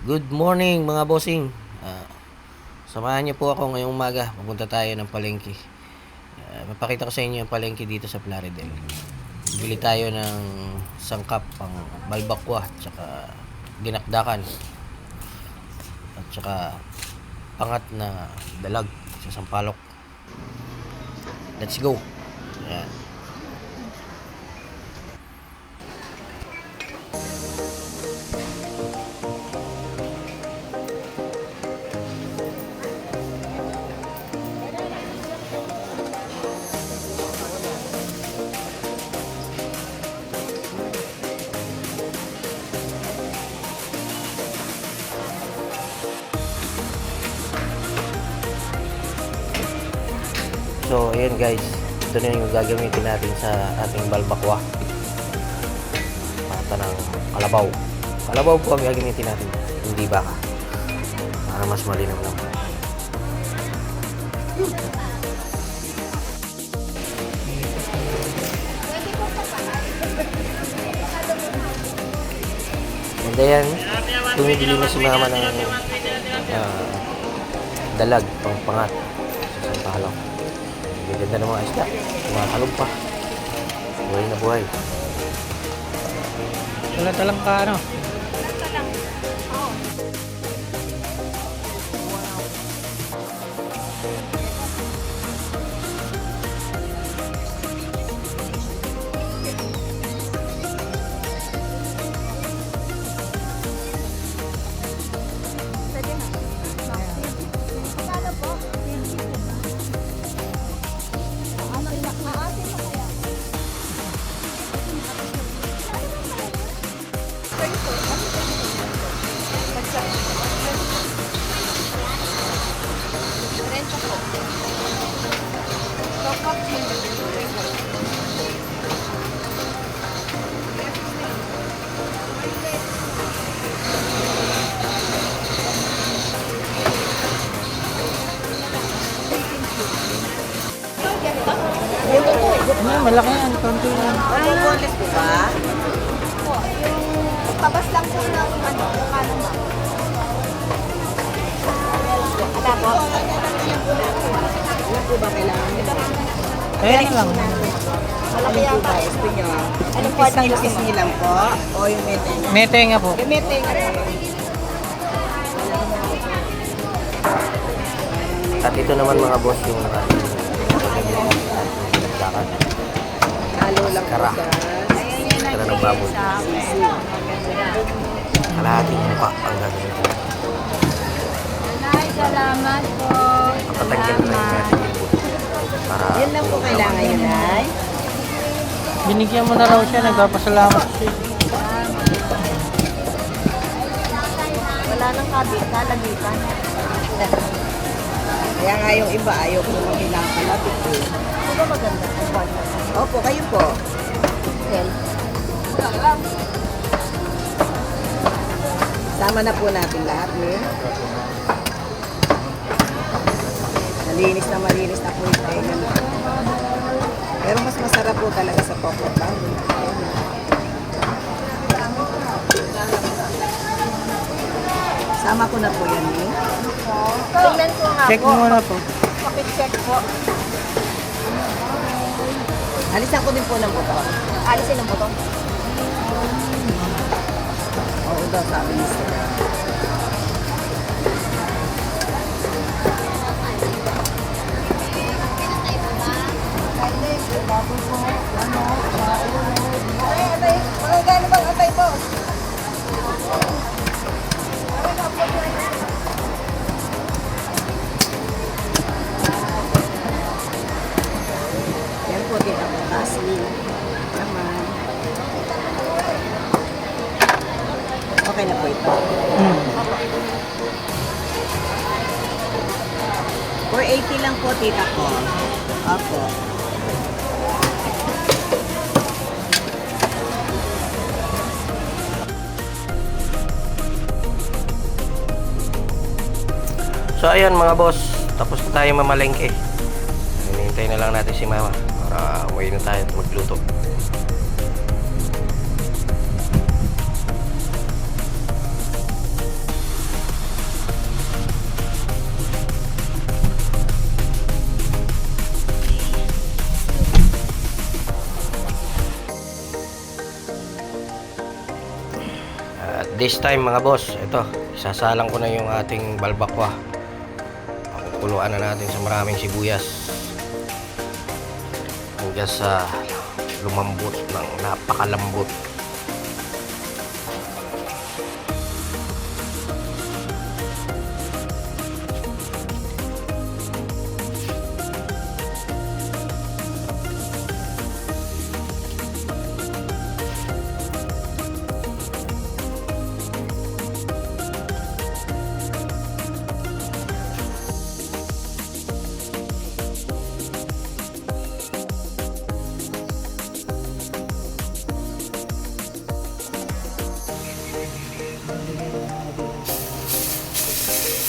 Good morning mga bossing. Samahan niyo po ako ngayong umaga. Pupunta tayo ng palengke. Mapakita ko sa inyo yung palengke dito sa Plaridel. Bili tayo ng sangkap pang balbakwa, tsaka dinakdakan, at tsaka pangat na dalag sa sampalok. Let's go. Ayan. So, ayan guys. Ito na yung gagamitin natin sa ating balbakwa. Pata ng kalabaw. Kalabaw po ang gagamitin natin. Hindi baka. Para mas malinaw lang. And then, tumibili na si mama ng dalag, pang pangat. Sa sampalok. Ganda ng mga isda. Tumatalog pa. Buhay na buhay. Wala talang ka ano? Malaki yan, konti yan. Boneless po ba? Po, yung tabas lang po ng ano, kano ba? Ada po. Ano po ba kailangan nito? Ayan lang. Malaki Ano yan po ba? Gusto nyo? Anong Yung part ng piece gusto mo? niyo lang po? O yung mete? Mete nga po. Yung mete nga po. At ito naman mga boss yung dakan. Halo lang po Kara. sa Kara ng baboy. sisi. Kalahating mukha ang gagawin. Nay, salamat po. Patagyan na lang natin yung buto. Para Yun lang po kailangan yun ay. Binigyan mo na raw siya, nagpapasalamat siya. Wala nang kabit, kalabitan. Kaya nga yung iba ayaw po kailangan kalapit po. Ano ba maganda? Ang part na sa Opo, kayo po. well. Sama na po natin lahat eh. Malinis na po yung tayo. Pero mas masarap po talaga sa coco bang. Sama ko na po yan eh. Tingnan ko nga Check po. mo muna po. Pakit-check po. Alisan ko din po ng buto. Alisin ang buto. Oo daw sabi niya sila. Mga gano'n bang atay po? Yan po din ako. Tasli. Naman. Okay na po ito. Hmm. 480 lang po, tita ko. Opo. So ayan mga boss, tapos na tayo mamalengke. Hinihintay na lang natin si mama para umuwi na tayo at magluto. this time mga boss, ito, isasalang ko na yung ating balbakwa. Pakukuluan na natin sa maraming sibuyas hanggang sa lumambot ng napakalambot.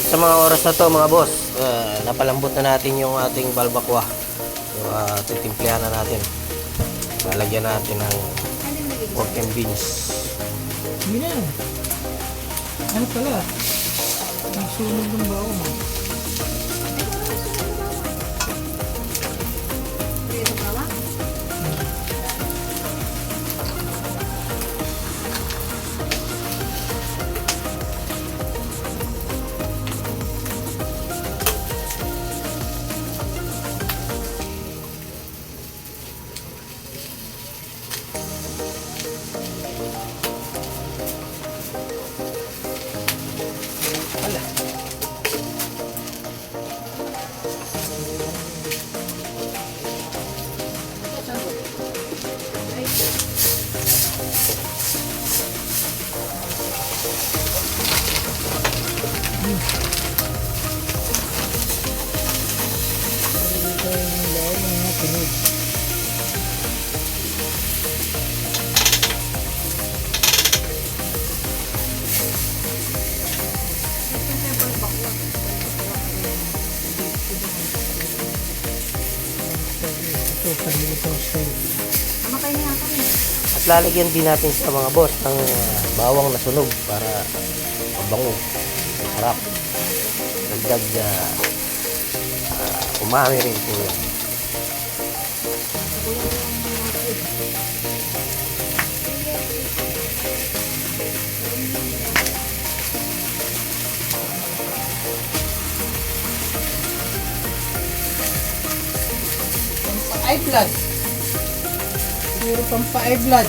Sa mga oras na to mga boss, napalambot na natin yung ating balbakwa. So, titimplehan na natin. Lalagyan natin ng pork and beans. Hindi na. Ano pala? Nagsunog ng bawo mo. At lalagyan din natin sa mga boss ng bawang na sunog para mabango, masarap. Dagdag umami rin po yan. Pampay blood. Siguro pampay blood.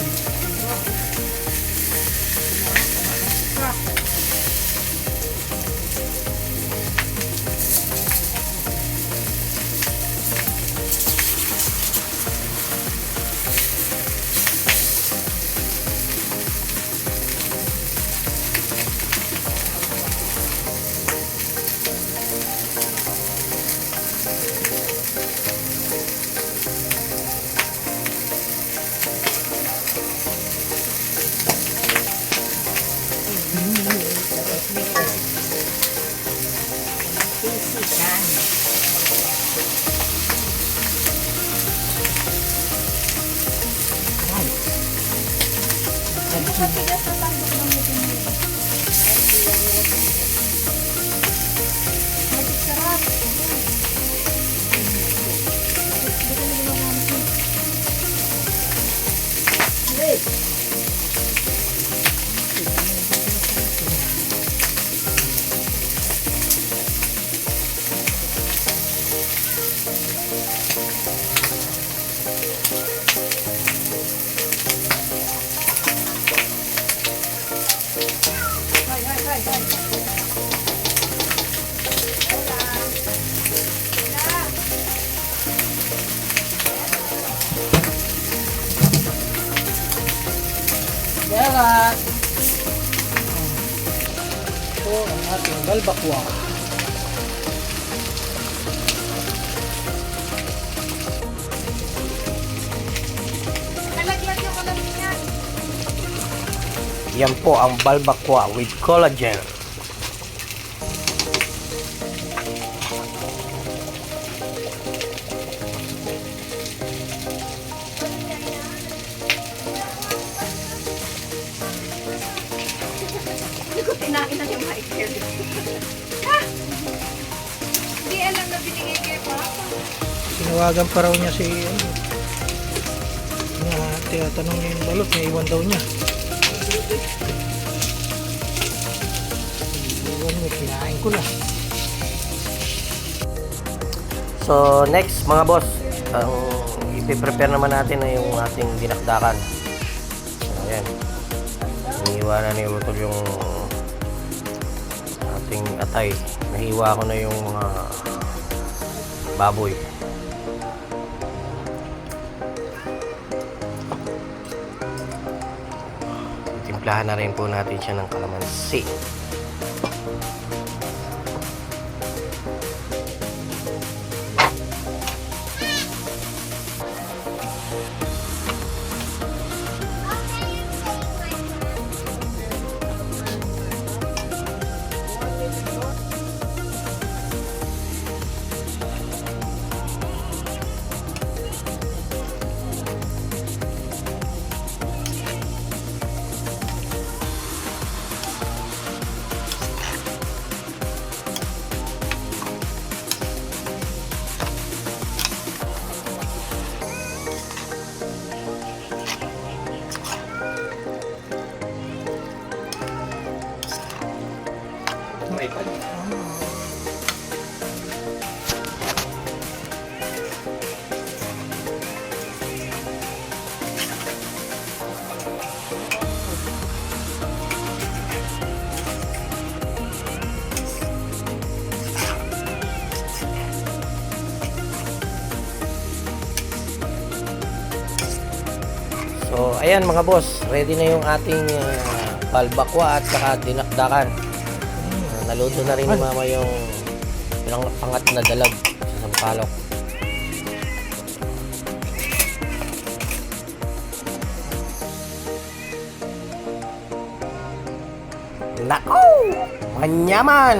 Matigas na tandok ng mutin mo. Sarap. Kaya ito ang ating balbakwa. Nalaglag yung kalamin yan. Yan po ang balbakwa with collagen. Hindi ko tinain na yung Michael. Hindi alam na binigay kay Papa. Tinawagan pa raw niya si tinatanong niya yung balot, may iwan daw niya. kinain ko na. So, next mga boss, ang ipiprepare naman natin na yung ating dinakdakan. So, ayan. Iniiwanan ni Utol yung ating atay. Nahiwa ko na yung mga baboy. Timplahan na rin po natin siya ng kalamansi. So, ayan mga boss, ready na yung ating palbakwa at saka dinakdakan. Naluto na rin ni mama yung pangat na dalag sa sampalok. Nako! Manyaman!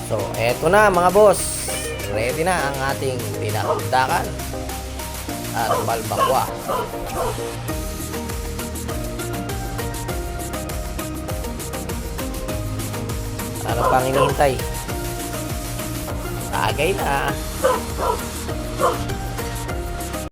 So, eto na mga boss. Ready na ang ating dinakdakan at balbakwa. Ano pang hinihintay? Tagay na!